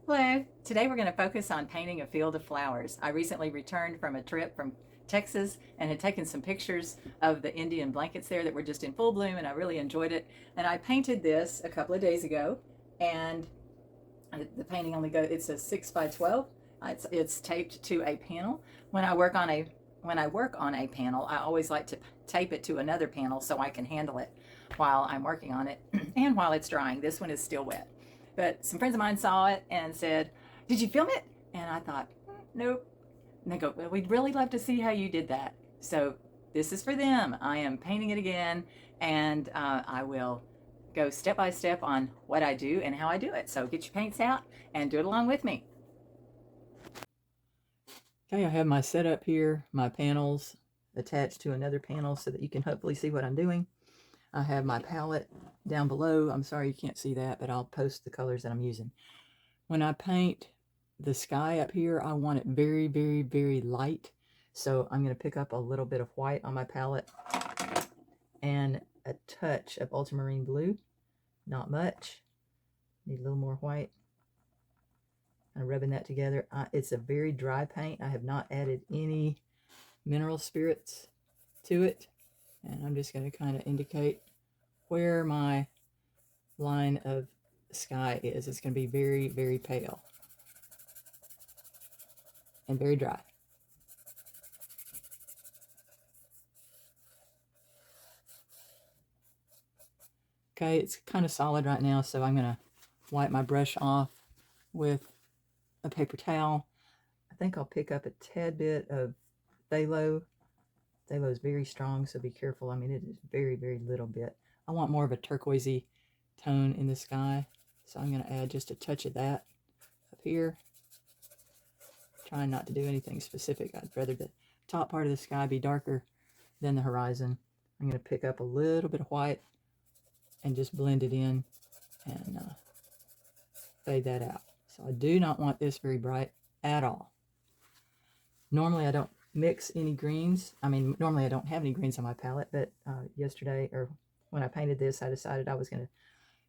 Hello. Today we're going to focus on painting a field of flowers. I recently returned from a trip from Texas and had taken some pictures of the Indian blankets there that were just in full bloom, and I really enjoyed it. And I painted this a couple of days ago, and the painting only goes, it's a 6 by 12. It's taped to a panel. When I work on a panel, I always like to tape it to another panel so I can handle it while I'm working on it and while it's drying. This one is still wet. But some friends of mine saw it and said, "Did you film it?" And I thought, "Nope." And they go, "Well, we'd really love to see how you did that." So this is for them. I am painting it again, and I will go step by step on what I do and how I do it. So get your paints out and do it along with me. Okay, I have my setup here, my panels attached to another panel so that you can hopefully see what I'm doing. I have my palette down below. I'm sorry you can't see that, but I'll post the colors that I'm using. When I paint the sky up here, I want it very, very, very light. So I'm going to pick up a little bit of white on my palette and a touch of ultramarine blue. Not much. Need a little more white. I'm rubbing that together. It's a very dry paint. I have not added any mineral spirits to it. And I'm just going to kind of indicate where my line of sky is. It's going to be very, very pale and very dry. Okay, it's kind of solid right now, so I'm going to wipe my brush off with a paper towel. I think I'll pick up a tad bit of Thalo. Thalo is very strong, so be careful. I mean, it is very, very little bit. I want more of a turquoisey tone in the sky, so I'm going to add just a touch of that up here. Trying not to do anything specific. I'd rather the top part of the sky be darker than the horizon. I'm going to pick up a little bit of white and just blend it in and fade that out. So I do not want this very bright at all. Normally I don't mix any greens. I mean, normally I don't have any greens on my palette, but yesterday, or when I painted this, I decided I was going to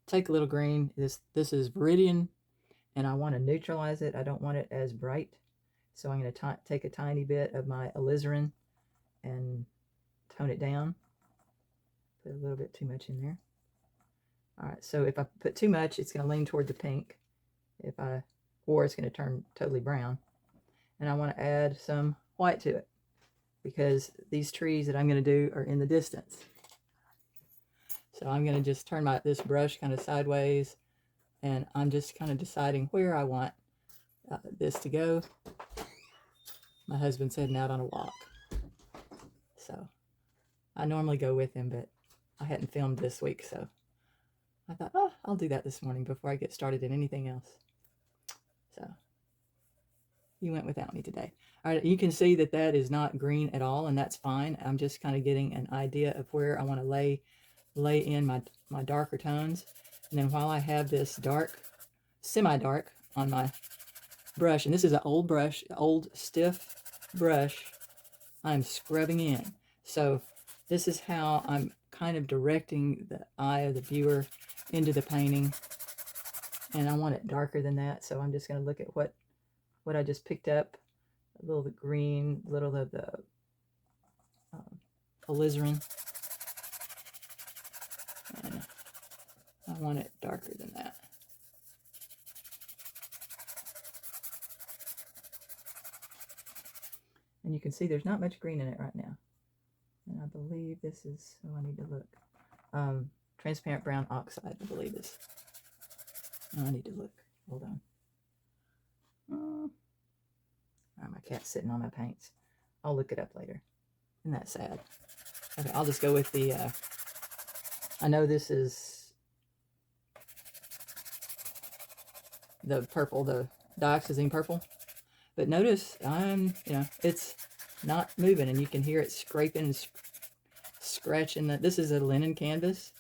take a little green. This is Veridian, and I want to neutralize it. I don't want it as bright. So I'm going to take a tiny bit of my alizarin and tone it down. Put a little bit too much in there. All right, so if I put too much, it's going to lean toward the pink. Or it's going to turn totally brown. And I want to add some white to it because these trees that I'm going to do are in the distance. So I'm going to just turn this brush kind of sideways, and I'm just kind of deciding where I want this to go. My husband's heading out on a walk, so I normally go with him, but I hadn't filmed this week, so I thought, oh, I'll do that this morning before I get started in anything else. So he went without me today. All right, you can see that that is not green at all, and that's fine. I'm just kind of getting an idea of where I want to lay in my darker tones. And then while I have this dark, semi-dark on my brush, and this is an old brush, old stiff brush, I'm scrubbing in. So this is how I'm kind of directing the eye of the viewer into the painting. And I want it darker than that, so I'm just going to look at what I just picked up. A little of the green, a little of the alizarin. And I want it darker than that. And you can see there's not much green in it right now. And I believe this is, oh, I need to look. Transparent brown oxide, I believe is. Oh, I need to look. Hold on. Oh, my cat's sitting on my paints. I'll look it up later. Isn't that sad? Okay, I'll just go with the, I know this is the purple, the dioxazine purple. But notice it's not moving, and you can hear it scraping and scratching. This is a linen canvas.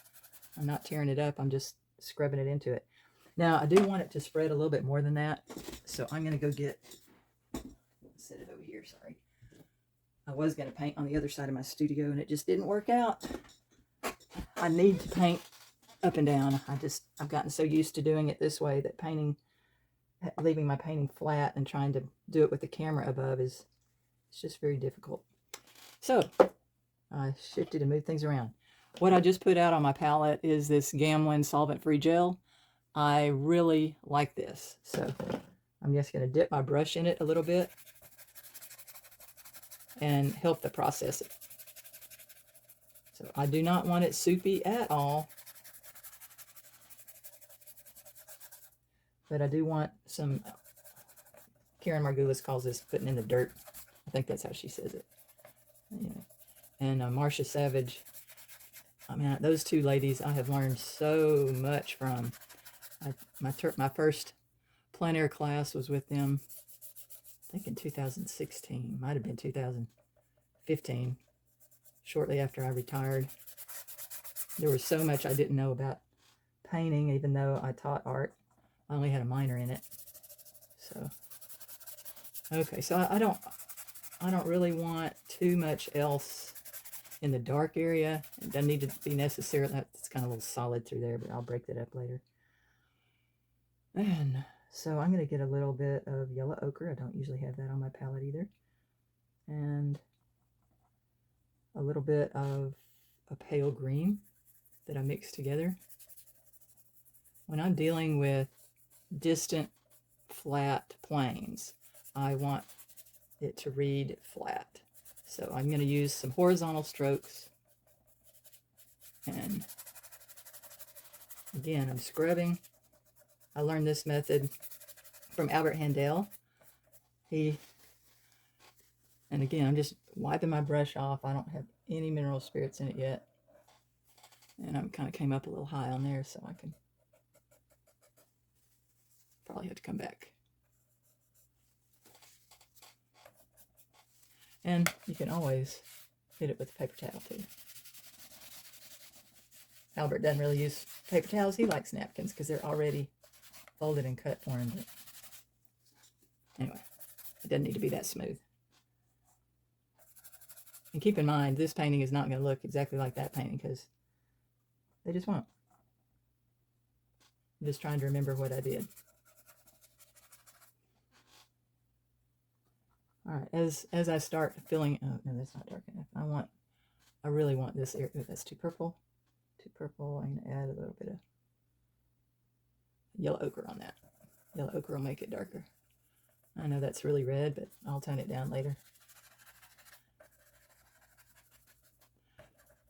I'm not tearing it up. I'm just scrubbing it into it. Now, I do want it to spread a little bit more than that, so I'm going to go get, set it over here, sorry. I was going to paint on the other side of my studio, and it just didn't work out. I need to paint up and down. I've gotten so used to doing it this way that painting leaving my painting flat and trying to do it with the camera above it's just very difficult. So I shifted and moved things around. What I just put out on my palette is this Gamlin solvent-free gel. I really like this. So I'm just going to dip my brush in it a little bit and help the process it. So I do not want it soupy at all, but I do want some, Karen Margulis calls this putting in the dirt. I think that's how she says it. Anyway. And Marcia Savage, I mean, those two ladies I have learned so much from. My first plein air class was with them, I think in 2016, might have been 2015, shortly after I retired. There was so much I didn't know about painting, even though I taught art. I only had a minor in it. So, okay, so I don't really want too much else in the dark area. It doesn't need to be necessary. That's kind of a little solid through there, but I'll break that up later. And so I'm going to get a little bit of yellow ochre. I don't usually have that on my palette either. And a little bit of a pale green that I mix together. When I'm dealing with distant, flat planes, I want it to read flat. So I'm going to use some horizontal strokes. And again, I'm scrubbing. I learned this method from Albert Handell. And again, I'm just wiping my brush off. I don't have any mineral spirits in it yet. And I kind of came up a little high on there, so I can probably have to come back. And you can always hit it with a paper towel too. Albert doesn't really use paper towels. He likes napkins because they're already folded and cut for him. But anyway, it doesn't need to be that smooth. And keep in mind, this painting is not going to look exactly like that painting because they just won't. I'm just trying to remember what I did. All right, as I start filling, oh no, that's not dark enough. I really want this area. That's too purple. Too purple. I'm gonna add a little bit of yellow ochre on that. Yellow ochre will make it darker. I know that's really red, but I'll tone it down later.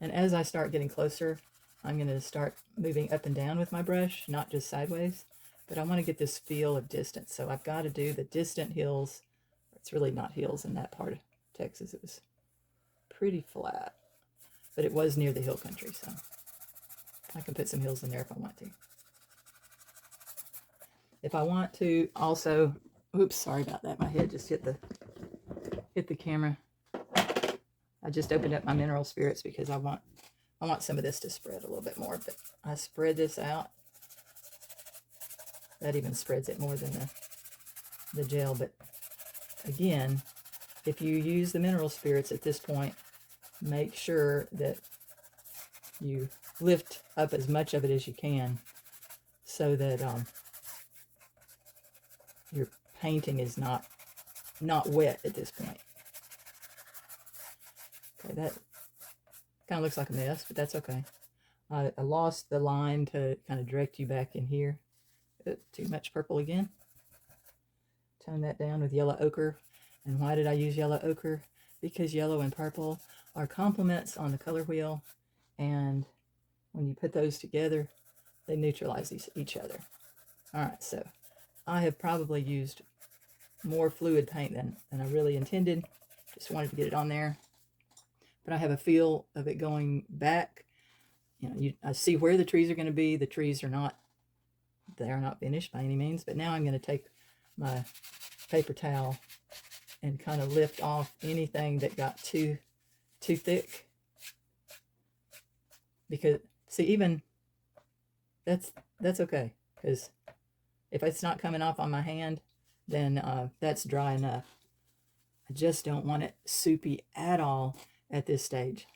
And as I start getting closer, I'm going to start moving up and down with my brush, not just sideways, but I want to get this feel of distance. So I've got to do the distant hills. It's really not hills in that part of Texas. It was pretty flat, but it was near the hill country, so I can put some hills in there if I want to. If I want to also, oops, sorry about that. My head just hit the camera. I just opened up my mineral spirits because I want some of this to spread a little bit more, but I spread this out. That even spreads it more than the gel, but again, if you use the mineral spirits at this point, make sure that you lift up as much of it as you can so that your painting is not wet at this point. Okay, that kind of looks like a mess, but that's okay. I lost the line to kind of direct you back in here. Too much purple again. Tone that down with yellow ochre. And why did I use yellow ochre? Because yellow and purple are complements on the color wheel, and when you put those together, they neutralize each other. All right, so I have probably used more fluid paint than I really intended. Just wanted to get it on there. But I have a feel of it going back. You know, I see where the trees are going to be. The trees are not, they're not finished by any means. But now I'm going to take my paper towel and kind of lift off anything that got too thick. Because, see, even that's okay. Because if it's not coming off on my hand, then that's dry enough. I just don't want it soupy at all at this stage.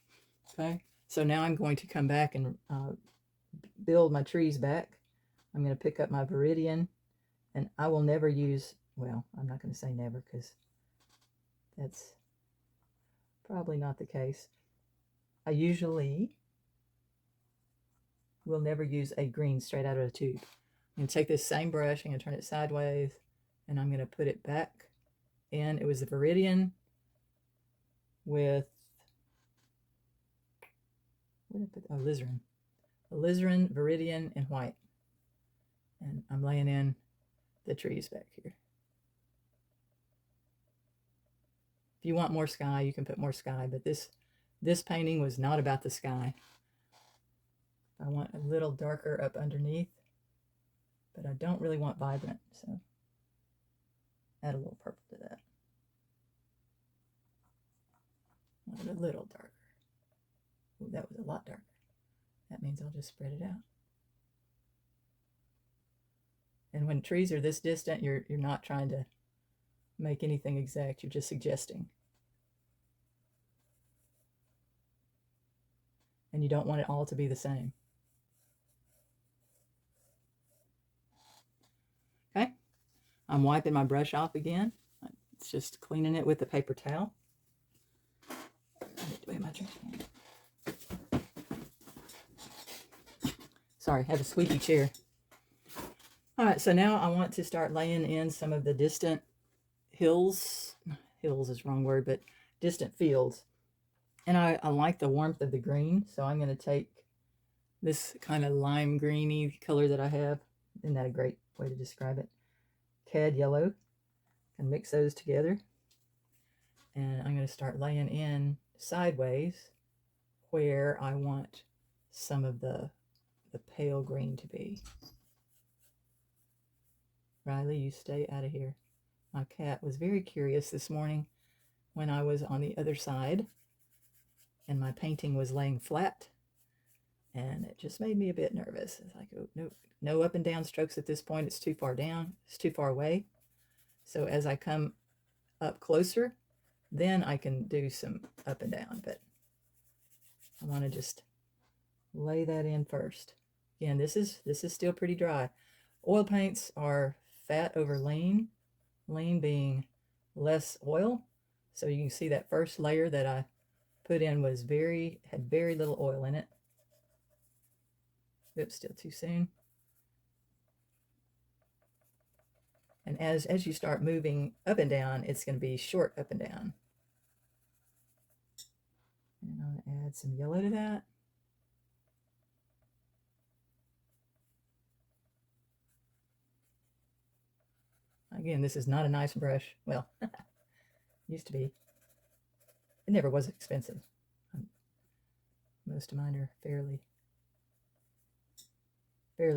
Okay, so now I'm going to come back and build my trees back. I'm going to pick up my Veridian And I will never use, well, I'm not going to say never because that's probably not the case. I usually will never use a green straight out of a tube. I'm going to take this same brush, I'm going to turn it sideways, and I'm going to put it back in. It was the Veridian with, what did I put? Oh, Alizarin. Alizarin, Veridian, and white. And I'm laying in the trees back here. If you want more sky, you can put more sky, but this painting was not about the sky. I want a little darker up underneath, but I don't really want vibrant, so add a little purple to that. Want it a little darker. Ooh, that was a lot darker. That means I'll just spread it out. And when trees are this distant, you're not trying to make anything exact, you're just suggesting. And you don't want it all to be the same. Okay, I'm wiping my brush off again. It's just cleaning it with the paper towel. I my drink. Sorry, I have a squeaky chair. All right, so now I want to start laying in some of the distant hills. Hills is the wrong word, but distant fields. And I like the warmth of the green, so I'm going to take this kind of lime greeny color that I have. Isn't that a great way to describe it? Cad yellow, and mix those together. And I'm going to start laying in sideways where I want some of the pale green to be. Riley, you stay out of here. My cat was very curious this morning when I was on the other side and my painting was laying flat, and it just made me a bit nervous. It's like, oh, no up and down strokes at this point. It's too far down. It's too far away. So as I come up closer, then I can do some up and down, but I want to just lay that in first. Again, this is still pretty dry. Oil paints are fat over lean, lean being less oil. So you can see that first layer that I put in was had very little oil in it. Oops, still too soon. And as you start moving up and down, it's going to be short up and down. And I'm going to add some yellow to that. Again, this is not a nice brush. Well, used to be. It never was expensive. Most of mine are fairly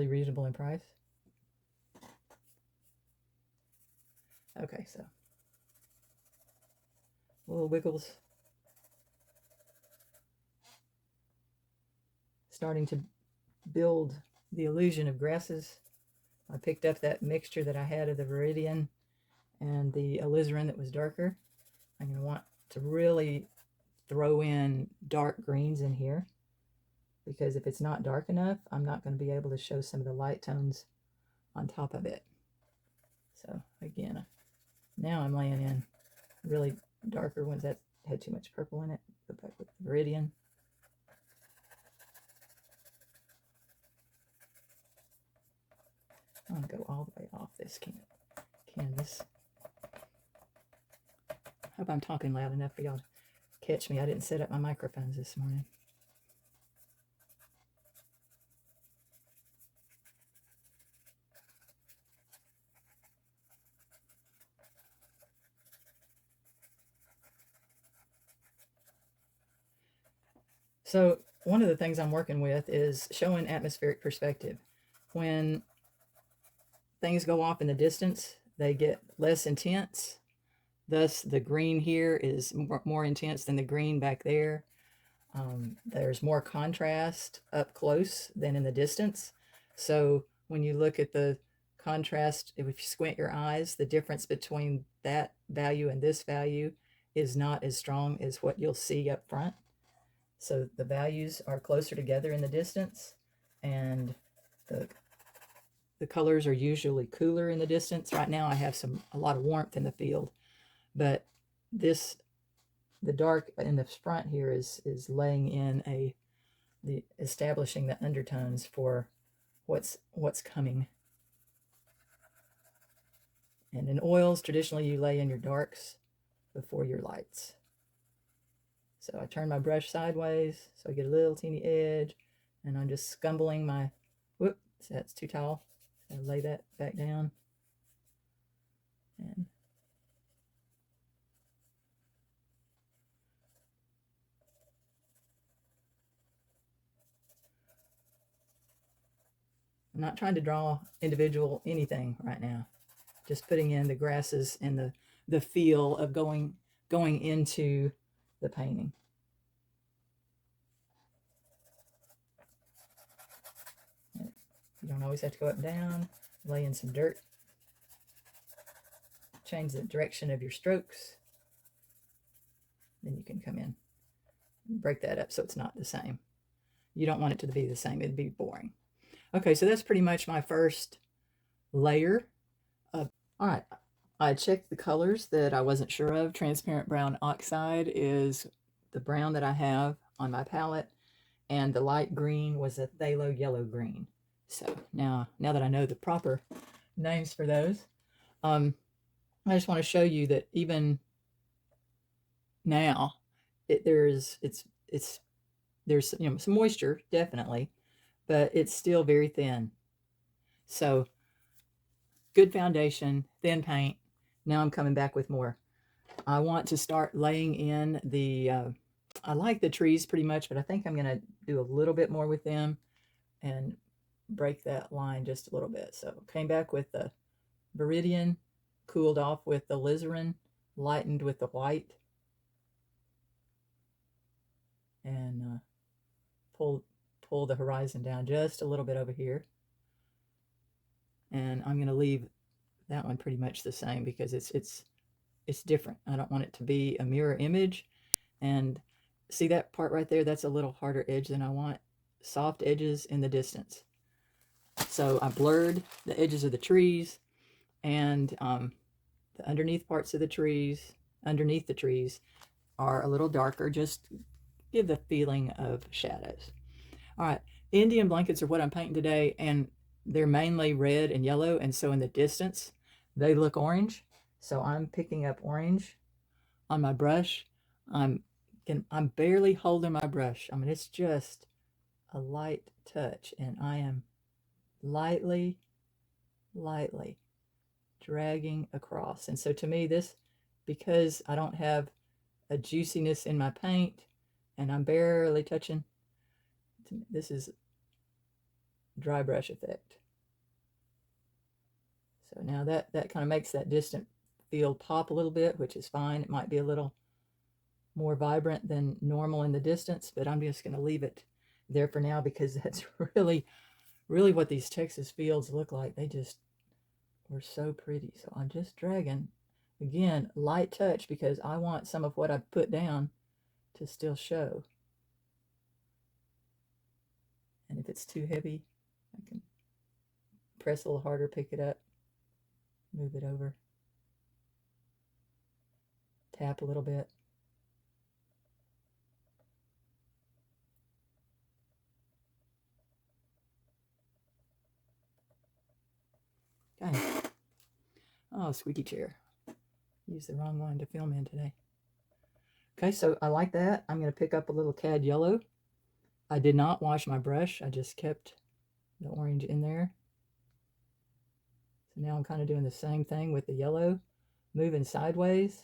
reasonable in price. Okay, so little wiggles. Starting to build the illusion of grasses. I picked up that mixture that I had of the Veridian and the Alizarin that was darker. I'm going to want to really throw in dark greens in here, because if it's not dark enough, I'm not going to be able to show some of the light tones on top of it. So again, now I'm laying in really darker ones that had too much purple in it. Go back with the Veridian. I'm going to go all the way off this canvas. I hope I'm talking loud enough for y'all to catch me. I didn't set up my microphones this morning. So one of the things I'm working with is showing atmospheric perspective. When things go off in the distance, they get less intense. Thus, the green here is more intense than the green back there. There's more contrast up close than in the distance. So when you look at the contrast, if you squint your eyes, the difference between that value and this value is not as strong as what you'll see up front. So the values are closer together in the distance, and the the colors are usually cooler in the distance. Right now I have a lot of warmth in the field, but the dark in the front here is laying in establishing the undertones for what's coming. And in oils, traditionally you lay in your darks before your lights. So I turn my brush sideways so I get a little teeny edge, and I'm just scumbling my, whoop, that's too tall. So lay that back down. And I'm not trying to draw individual anything right now. Just putting in the grasses and the feel of going into the painting. You don't always have to go up and down. Lay in some dirt. Change the direction of your strokes. Then you can come in and break that up so it's not the same. You don't want it to be the same. It'd be boring. Okay, so that's pretty much my first layer of, all right. I checked the colors that I wasn't sure of. Transparent brown oxide is the brown that I have on my palette, and the light green was a phthalo yellow green. So now that I know the proper names for those, I just want to show you that even now, there's some moisture definitely, but it's still very thin. So good foundation, thin paint. Now I'm coming back with more. I want to start laying in the, I like the trees pretty much, but I think I'm going to do a little bit more with them and break that line just a little bit. So came back with the Veridian, cooled off with the Alizarin, lightened with the white, and pull the horizon down just a little bit over here. And I'm going to leave that one pretty much the same because it's different. I don't want it to be a mirror image. And see that part right there? That's a little harder edge than I want. Soft edges in the distance. So I blurred the edges of the trees, and the underneath parts of the trees, underneath the trees, are a little darker. Just give the feeling of shadows. All right, Indian blankets are what I'm painting today, and they're mainly red and yellow, and so in the distance they look orange. So I'm picking up orange on my brush. I'm barely holding my brush. I mean, it's just a light touch, and I am lightly dragging across. And so to me, this, because I don't have a juiciness in my paint and I'm barely touching, this is dry brush effect. So now that kind of makes that distant field pop a little bit, which is fine. It might be a little more vibrant than normal in the distance, but I'm just going to leave it there for now because that's really what these Texas fields look like. They just were so pretty. So I'm just dragging, again, light touch, because I want some of what I've put down to still show. And if it's too heavy, I can press a little harder, pick it up, move it over, tap a little bit. Okay. Oh, squeaky chair. Used the wrong one to film in today. Okay, so I like that. I'm going to pick up a little cad yellow. I did not wash my brush. I just kept the orange in there. So now I'm kind of doing the same thing with the yellow, moving sideways.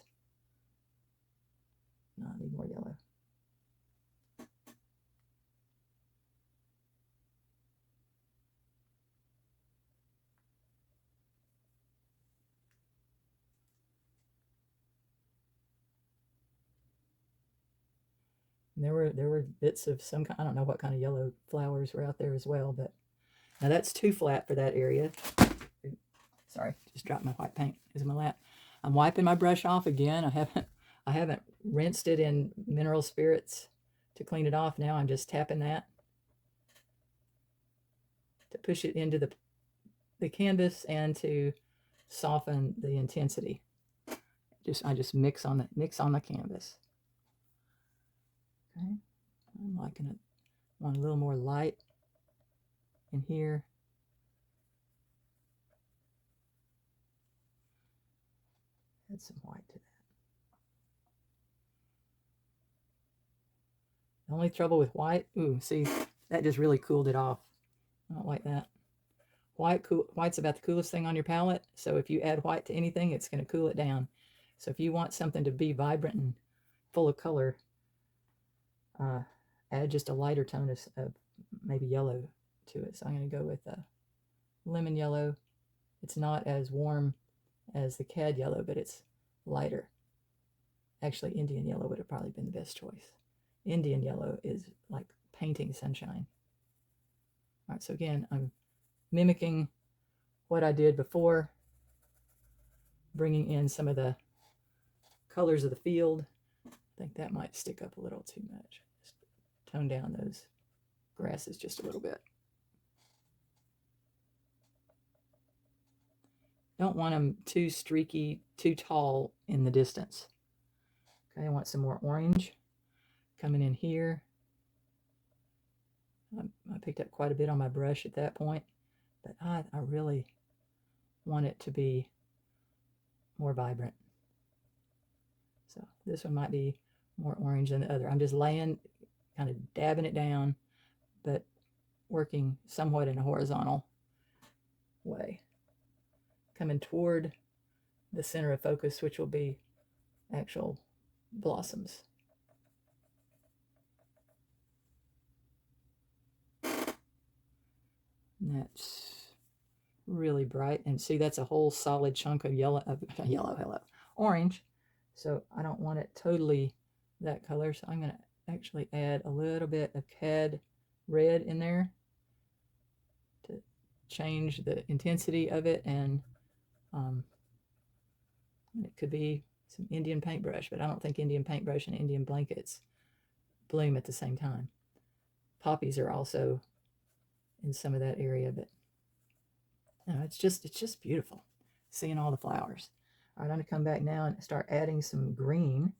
No, I need more yellow. And there were bits of some kind, I don't know what kind of yellow flowers were out there as well, but now that's too flat for that area. Sorry, just dropped my white paint in my lap. I'm wiping my brush off again. I haven't rinsed it in mineral spirits to clean it off. Now I'm just tapping that to push it into the canvas and to soften the intensity. I just mix on the canvas. Okay, I'm liking it. Want a little more light in here. Add some white to that. The only trouble with white, see, that just really cooled it off. I don't like that. White's about the coolest thing on your palette, so if you add white to anything, it's going to cool it down. So if you want something to be vibrant and full of color, add just a lighter tone of maybe yellow to it. So I'm going to go with lemon yellow. It's not as warm as the cad yellow, but it's lighter. Actually, Indian yellow would have probably been the best choice. Indian yellow is like painting sunshine. All right, so again, I'm mimicking what I did before, bringing in some of the colors of the field. I think that might stick up a little too much. Just tone down those grasses just a little bit. Don't want them too streaky, too tall in the distance. Okay, I want some more orange coming in here. I picked up quite a bit on my brush at that point, but I really want it to be more vibrant. So this one might be more orange than the other. I'm just laying, kind of dabbing it down, but working somewhat in a horizontal way. Coming toward the center of focus, which will be actual blossoms. And that's really bright. And see, that's a whole solid chunk of orange. So I don't want it totally that color. So I'm going to actually add a little bit of cad red in there to change the intensity of it. And it could be some Indian paintbrush, but I don't think Indian paintbrush and Indian blankets bloom at the same time. Poppies are also in some of that area, but no, it's just beautiful seeing all the flowers. All right, I'm going to come back now and start adding some green.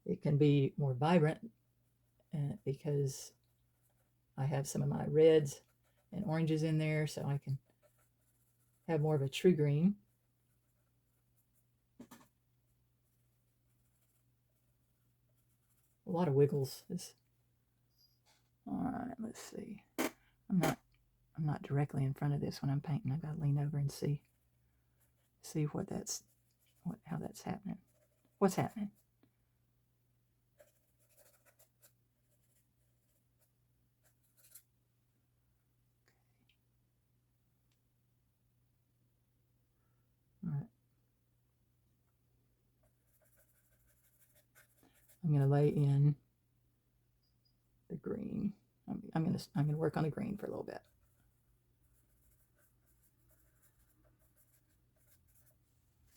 It can be more vibrant because I have some of my reds and oranges in there, so I can have more of a true green. A lot of wiggles. All right, let's see. I'm not directly in front of this when I'm painting. I've got to lean over and see how that's happening. What's happening? All right. I'm going to lay in the green. I'm going to work on the green for a little bit.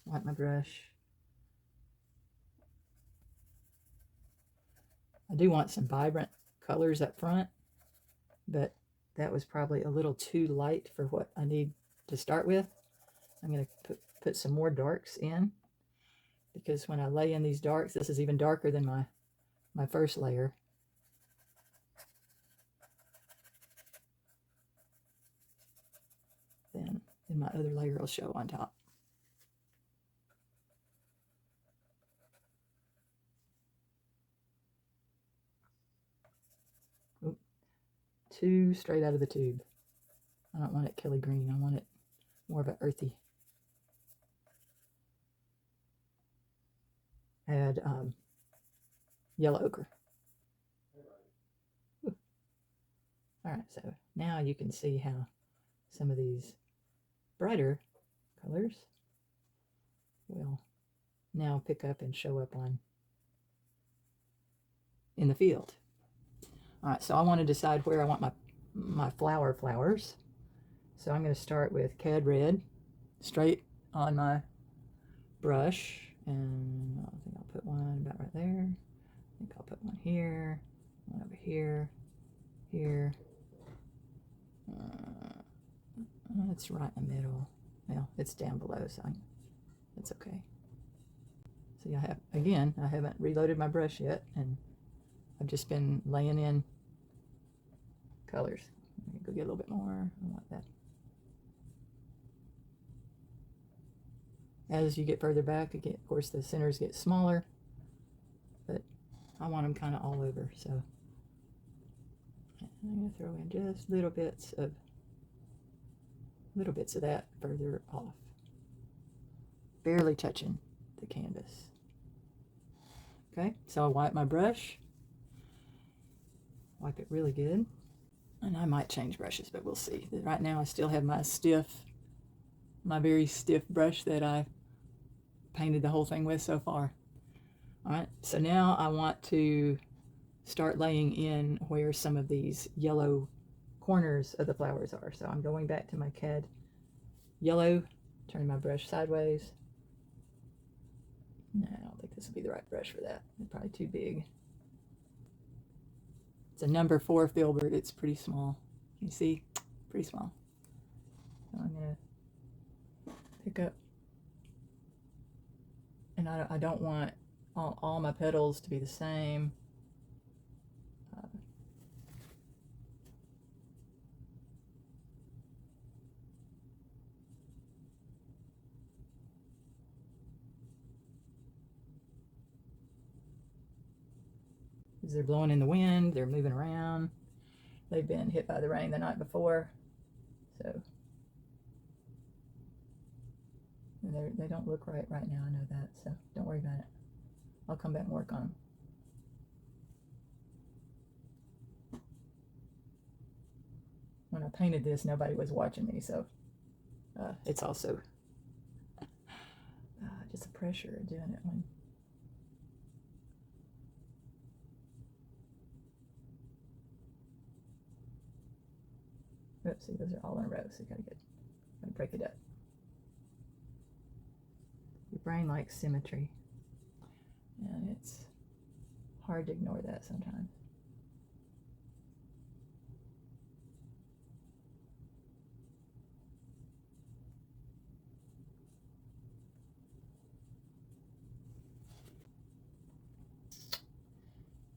Wipe my brush. I do want some vibrant colors up front, but that was probably a little too light for what I need to start with. I'm going to put some more darks in, because when I lay in these darks, this is even darker than my first layer. Then my other layer will show on top. Oop. Too straight out of the tube. I don't want it Kelly green. I want it more of an earthy. Add yellow ochre. Ooh. All right, so now you can see how some of these brighter colors will now pick up and show up in the field. All right, so I want to decide where I want my flowers. So I'm going to start with cad red straight on my brush, and I think I'll put one about right there. I think I'll put one here, one over here, here. It's right in the middle. Well, it's down below, so it's okay. See, I haven't reloaded my brush yet, and I've just been laying in colors. Go get a little bit more. I want that. As you get further back, again, of course, the centers get smaller, but I want them kind of all over. So I'm going to throw in just little bits of that further off, barely touching the canvas. Okay, so I'll wipe my brush, wipe it really good, and I might change brushes, but we'll see. Right now I still have my very stiff brush that I painted the whole thing with so far. All right, so now I want to start laying in where some of these yellow corners of the flowers are. So I'm going back to my CAD yellow, turning my brush sideways. No, I don't think this will be the right brush for that. It's probably too big. It's a number 4 filbert. It's pretty small. You see? Pretty small. So I'm going to pick up, and I don't want all my petals to be the same. They're blowing in the wind, they're moving around. They've been hit by the rain the night before, so they don't look right now. I know that, so don't worry about it. I'll come back and work on them. When I painted this, nobody was watching me, so it's also just the pressure of doing it when. Oops, see, those are all in a row, so you gotta break it up. Your brain likes symmetry, and it's hard to ignore that sometimes.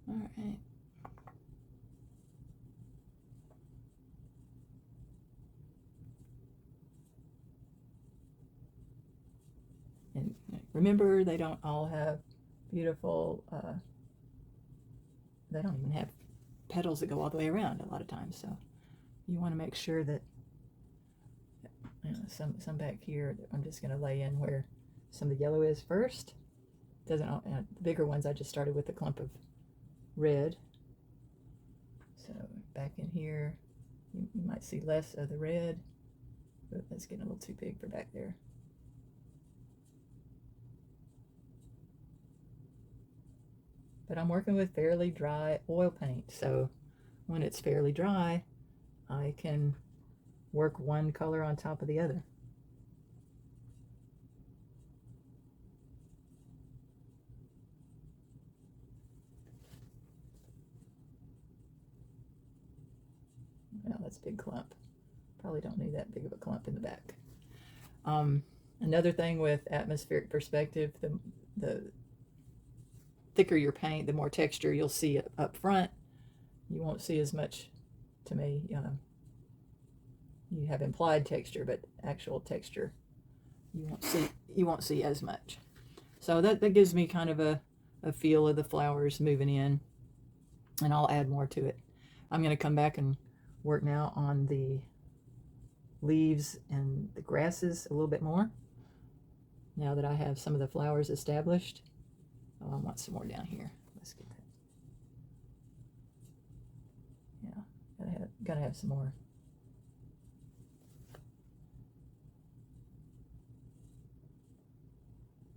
All right. And remember, they don't all have beautiful, they don't even have petals that go all the way around a lot of times. So you want to make sure that, you know, some back here, I'm just going to lay in where some of the yellow is first. The bigger ones, I just started with a clump of red. So back in here, you might see less of the red, but that's getting a little too big for back there. But I'm working with fairly dry oil paint, so when it's fairly dry, I can work one color on top of the other. Well, that's a big clump. Probably don't need that big of a clump in the back. Another thing with atmospheric perspective, the thicker your paint, the more texture you'll see up front. You won't see as much, to me. You have implied texture, but actual texture you won't see as much. So that gives me kind of a feel of the flowers moving in, and I'll add more to it. I'm going to come back and work now on the leaves and the grasses a little bit more, now that I have some of the flowers established. Oh, I want some more down here. Let's get that. Yeah, gotta have some more.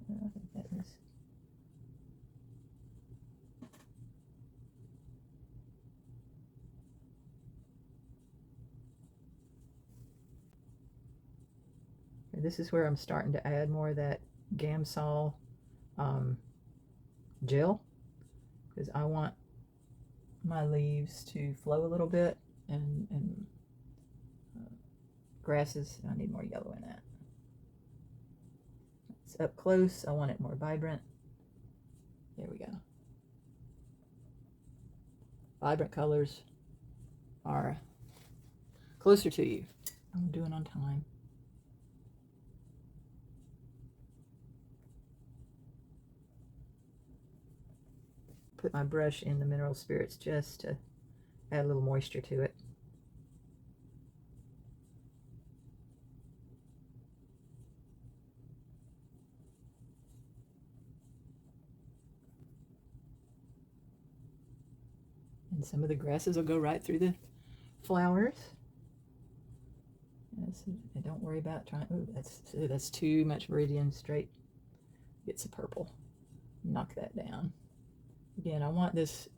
I think that is. This is where I'm starting to add more of that Gamsol gel, because I want my leaves to flow a little bit and grasses. I need more yellow in that. It's up close. I want it more vibrant. There we go. Vibrant colors are closer to you. I'm doing on time. Put my brush in the mineral spirits just to add a little moisture to it. And some of the grasses will go right through the flowers. Yes, and don't worry about trying. Ooh, that's too much Veridian straight. Get some purple. Knock that down. Again, I want this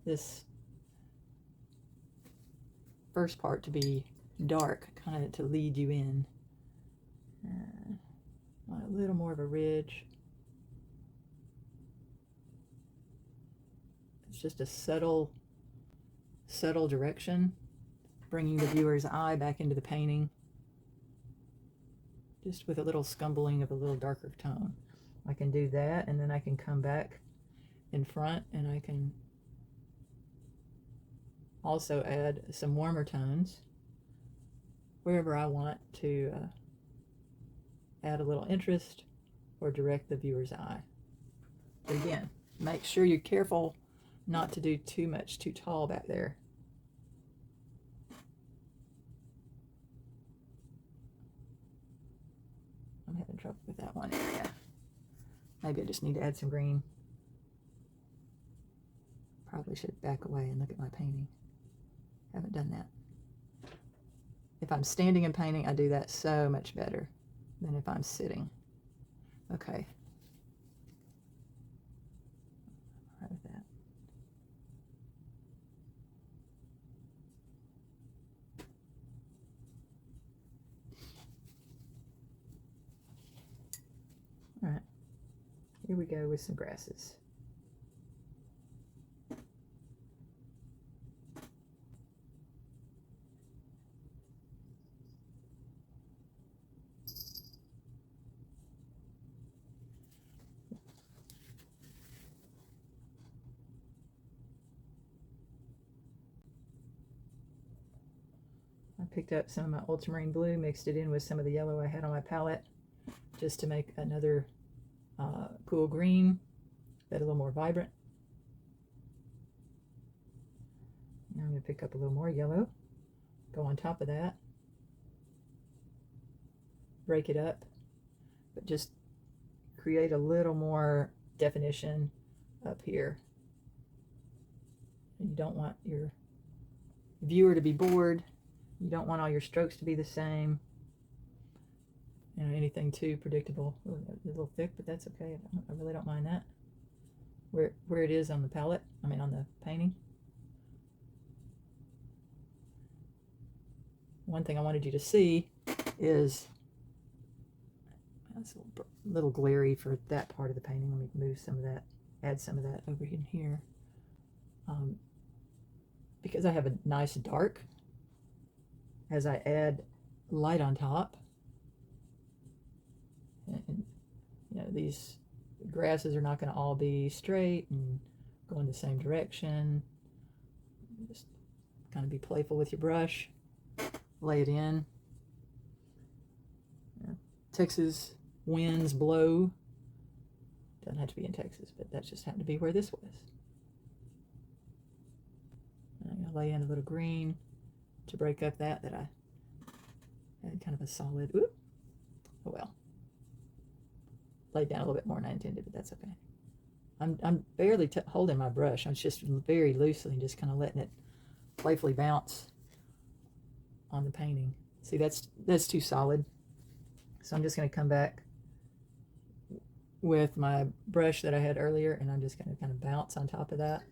this first part to be dark, kind of to lead you in. Want a little more of a ridge. It's just a subtle direction, bringing the viewer's eye back into the painting, just with a little scumbling of a little darker tone. I can do that, and then I can come back in front, and I can also add some warmer tones wherever I want to add a little interest or direct the viewer's eye. But again, make sure you're careful not to do too much too tall back there. I'm having trouble with that one area. Maybe I just need to add some green. Probably should back away and look at my painting. Haven't done that. If I'm standing and painting, I do that so much better than if I'm sitting. Okay. Right with that. All right. Here we go with some grasses. I picked up some of my Ultramarine Blue, mixed it in with some of the yellow I had on my palette, just to make another cool green, that a little more vibrant. Now I'm going to pick up a little more yellow, go on top of that, break it up, but just create a little more definition up here. And you don't want your viewer to be bored. You don't want all your strokes to be the same. You know, anything too predictable. Ooh, a little thick, but that's okay. I really don't mind that. Where it is on the palette, I mean on the painting. One thing I wanted you to see is, that's a little glary for that part of the painting. Let me move some of that, add some of that over in here. Because I have a nice dark, as I add light on top, and you know, these grasses are not going to all be straight and go in the same direction. Just kind of be playful with your brush, lay it in. Texas winds blow. Doesn't have to be in Texas, but that just happened to be where this was. I'm going to lay in a little green to break up that I had kind of a solid, ooh, oh well. Laid down a little bit more than I intended, but that's okay. I'm barely holding my brush. I'm just very loosely and just kind of letting it playfully bounce on the painting. See, that's too solid. So I'm just going to come back with my brush that I had earlier, and I'm just going to kind of bounce on top of that.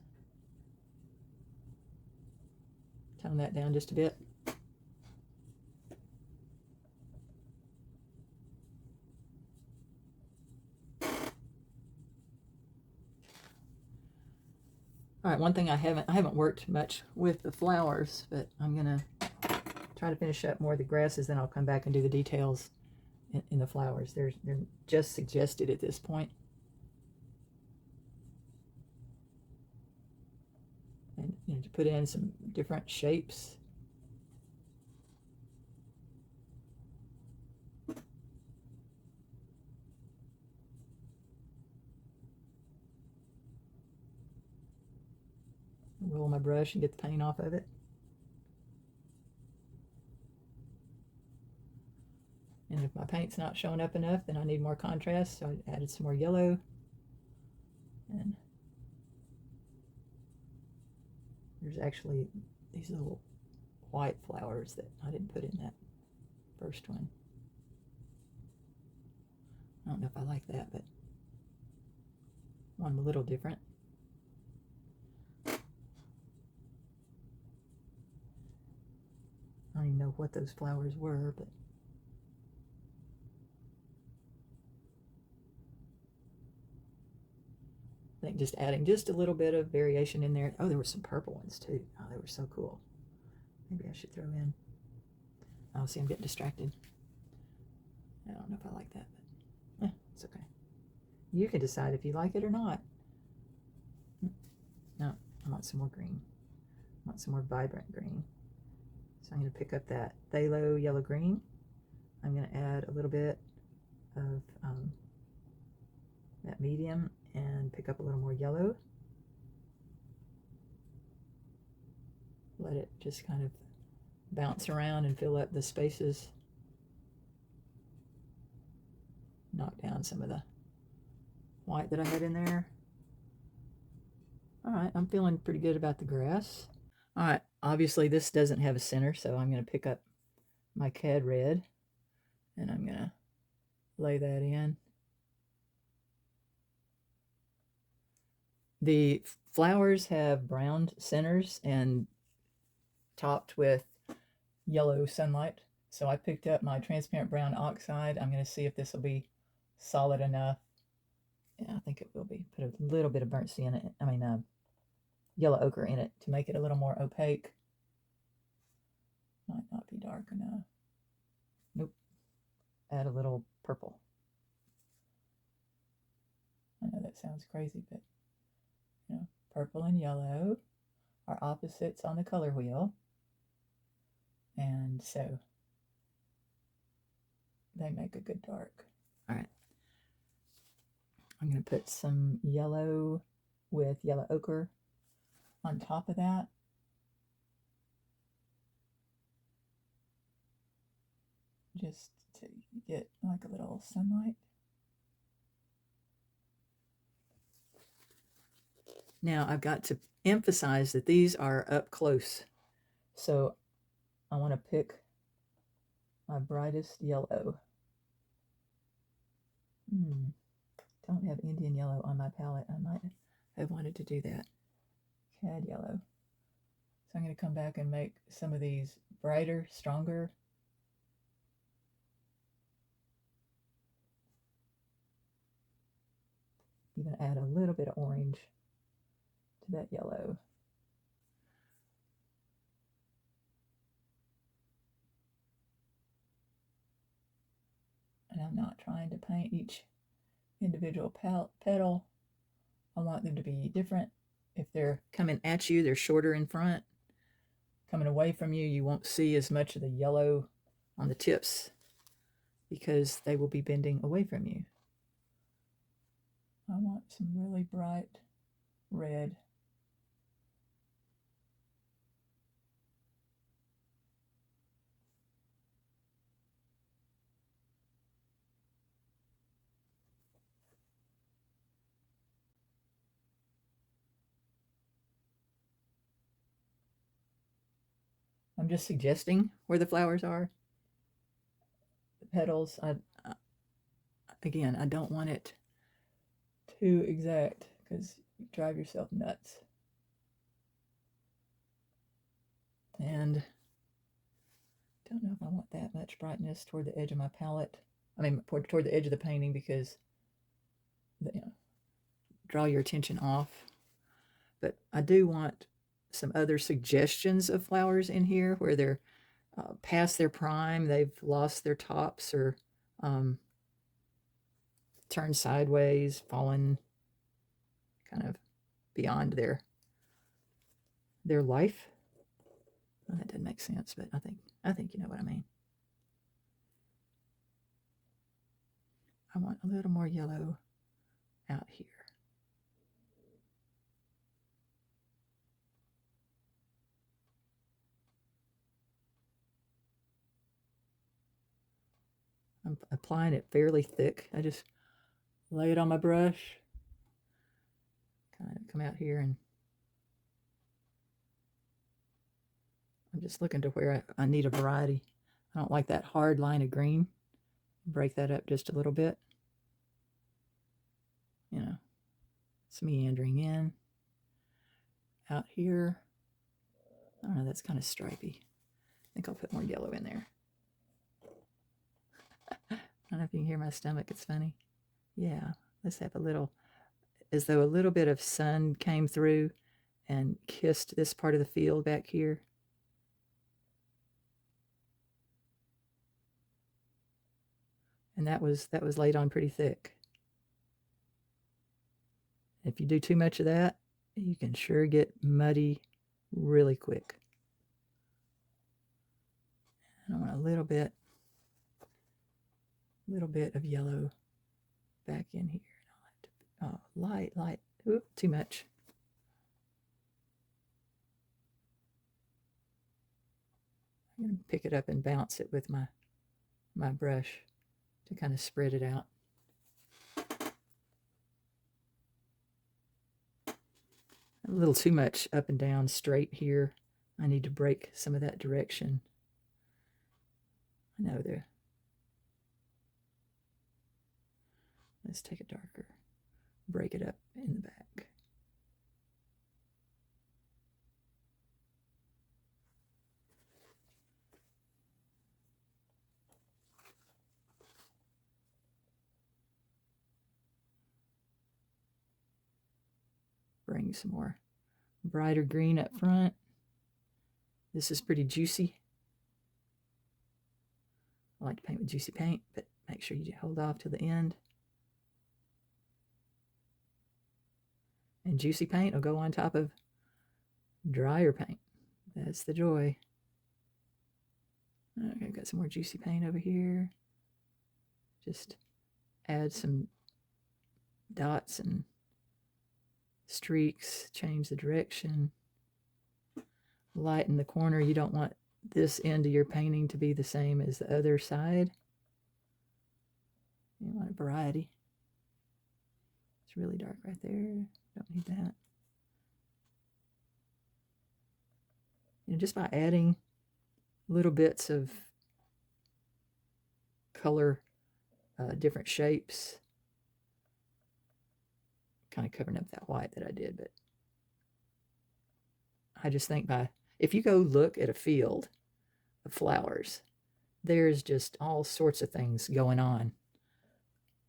Tone that down just a bit. All right, one thing I haven't worked much with the flowers, but I'm gonna try to finish up more of the grasses, then I'll come back and do the details in the flowers. They're just suggested at this point. And to put in some different shapes. Roll my brush and get the paint off of it. And if my paint's not showing up enough, then I need more contrast, so I added some more yellow. And there's actually these little white flowers that I didn't put in that first one. I don't know if I like that, but I want them a little different. I don't even know what those flowers were, but I think just adding just a little bit of variation in there. Oh, there were some purple ones too. Oh, they were so cool. Maybe I should throw in. Oh, see, I'm getting distracted. I don't know if I like that, but it's okay. You can decide if you like it or not. No, I want some more green. I want some more vibrant green. So I'm going to pick up that Thalo yellow green. I'm going to add a little bit of that medium and pick up a little more yellow. Let it just kind of bounce around and fill up the spaces. Knock down some of the white that I had in there. All right, I'm feeling pretty good about the grass. All right, obviously this doesn't have a center, so I'm going to pick up my cad red and I'm going to lay that in. The flowers have brown centers and topped with yellow sunlight. So I picked up my transparent brown oxide. I'm going to see if this will be solid enough. Yeah, I think it will be. Put a little bit of burnt sienna in it. I mean, yellow ochre in it to make it a little more opaque. Might not be dark enough. Nope. Add a little purple. I know that sounds crazy, but purple and yellow are opposites on the color wheel. And so they make a good dark. All right. I'm going to put some yellow with yellow ochre on top of that. Just to get like a little sunlight. Now I've got to emphasize that these are up close. So I want to pick my brightest yellow. Don't have Indian yellow on my palette. I might have wanted to do that. Cad yellow. So I'm going to come back and make some of these brighter, stronger. Even add a little bit of orange to that yellow. And I'm not trying to paint each individual petal. I want them to be different. If they're coming at you, they're shorter in front. Coming away from you, you won't see as much of the yellow on the tips because they will be bending away from you. I want some really bright red. I'm just suggesting where the flowers are. The petals, again, I don't want it too exact because you drive yourself nuts. And don't know if I want that much brightness toward the edge of my palette. I mean, toward the edge of the painting because, draw your attention off. But I do want some other suggestions of flowers in here where they're past their prime. They've lost their tops or turned sideways, fallen kind of beyond their life. Well, that doesn't make sense, but I think you know what I mean. I want a little more yellow out here. I'm applying it fairly thick. I just lay it on my brush, kind of come out here, and I'm just looking to where I need a variety. I don't like that hard line of green. Break that up just a little bit. You know, it's meandering in. Out here, I don't know, that's kind of stripy. I think I'll put more yellow in there. I don't know if you can hear my stomach, it's funny. Yeah, let's have a little, as though a little bit of sun came through and kissed this part of the field back here. And that was laid on pretty thick. If you do too much of that, you can sure get muddy really quick. And I want a little bit of yellow back in here. Oh, light. Oop, too much. I'm going to pick it up and bounce it with my brush to kind of spread it out. A little too much up and down straight here. I need to break some of that direction. I know there. Let's take it darker. Break it up in the back. Bring some more brighter green up front. This is pretty juicy. I like to paint with juicy paint, but make sure you hold off to the end. And juicy paint will go on top of drier paint. That's the joy. Okay, I've got some more juicy paint over here. Just add some dots and streaks, change the direction. Lighten the corner. You don't want this end of your painting to be the same as the other side. You want a variety. It's really dark right there. Don't need that. Just by adding little bits of color, different shapes, kind of covering up that white that I did, but I just think if you go look at a field of flowers, there's just all sorts of things going on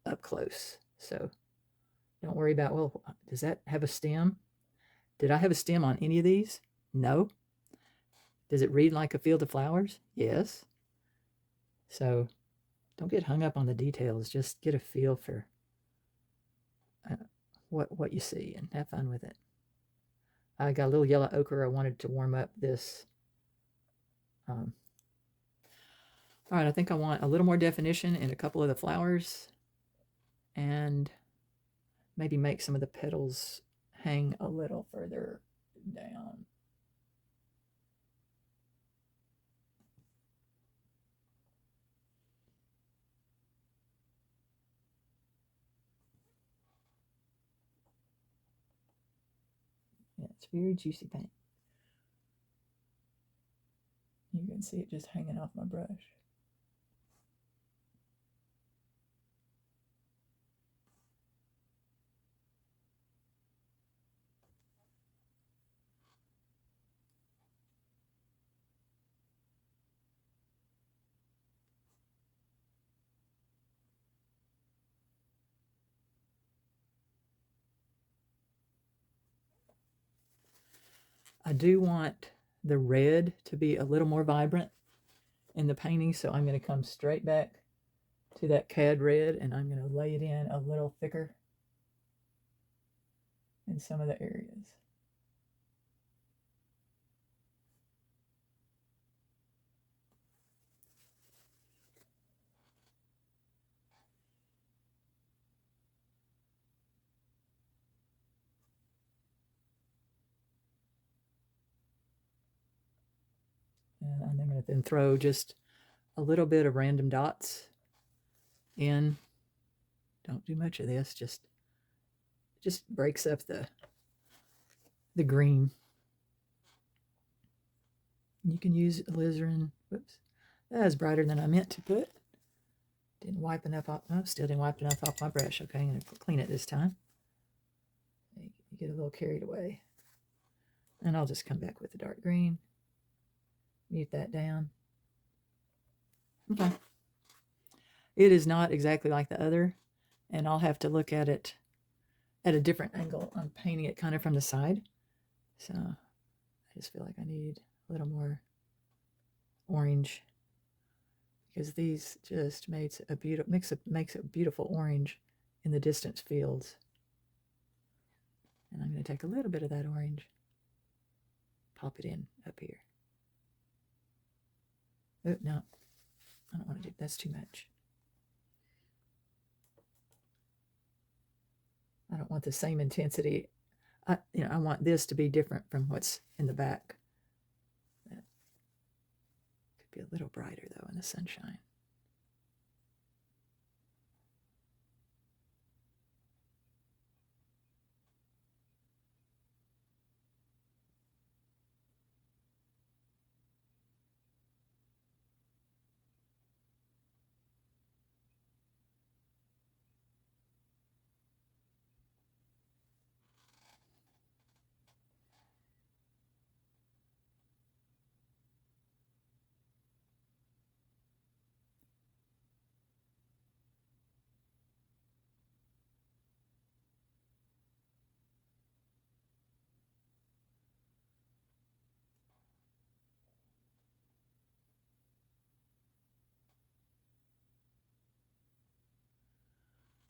up close. So don't worry about, well, does that have a stem? Did I have a stem on any of these? No. Does it read like a field of flowers? Yes. So don't get hung up on the details. Just get a feel for what you see and have fun with it. I got a little yellow ochre. I wanted to warm up this. All right, I think I want a little more definition in a couple of the flowers and maybe make some of the petals hang a little further down. Yeah, it's very juicy paint. You can see it just hanging off my brush. I do want the red to be a little more vibrant. in the painting, so I'm going to come straight back to that cad red, and I'm going to lay it in a little thicker in some of the areas. And I'm going to then throw just a little bit of random dots in. Don't do much of this, just breaks up the green. You can use alizarin. Whoops, that is brighter than I meant to put. Didn't wipe enough off. Oh, still didn't wipe enough off my brush. Okay, I'm going to clean it this time. You get a little carried away. And I'll just come back with the dark green. Mute that down. Okay. It is not exactly like the other, and I'll have to look at it at a different angle. I'm painting it kind of from the side. So I just feel like I need a little more orange, because these just makes a beautiful orange in the distance fields. And I'm going to take a little bit of that orange, pop it in up here. Oh, no, I don't want to do that's too much. I don't want the same intensity. I want this to be different from what's in the back. That could be a little brighter though in the sunshine.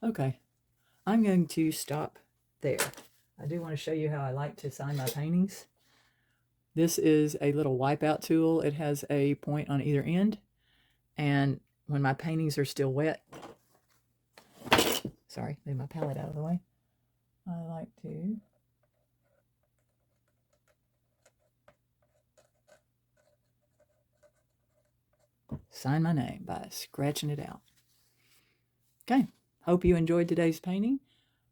Okay, I'm going to stop there. I do want to show you how I like to sign my paintings. This is a little wipeout tool. It has a point on either end, and when my paintings are still wet, sorry, move my palette out of the way, I like to sign my name by scratching it out. Okay, hope you enjoyed today's painting.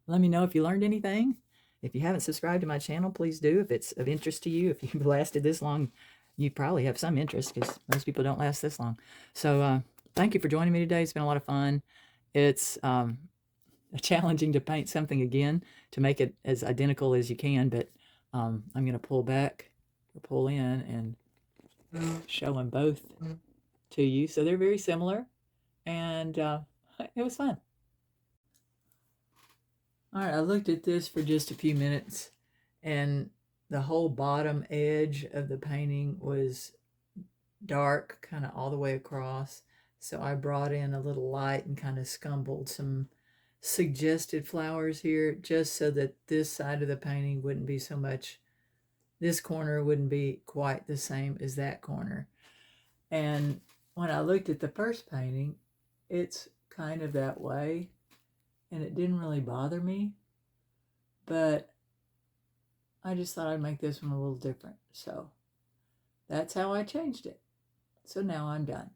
Let me know if you learned anything. If you haven't subscribed to my channel, please do. If it's of interest to you, if you've lasted this long, you probably have some interest, because most people don't last this long. So thank you for joining me today. It's been a lot of fun. It's challenging to paint something again, to make it as identical as you can, but I'm going to pull back or pull in and show them both to you. So they're very similar, and it was fun. All right, I looked at this for just a few minutes, and the whole bottom edge of the painting was dark, kind of all the way across. So I brought in a little light and kind of scumbled some suggested flowers here, just so that this side of the painting wouldn't be so much, this corner wouldn't be quite the same as that corner. And when I looked at the first painting, it's kind of that way, and it didn't really bother me, but I just thought I'd make this one a little different. So that's how I changed it. So now I'm done.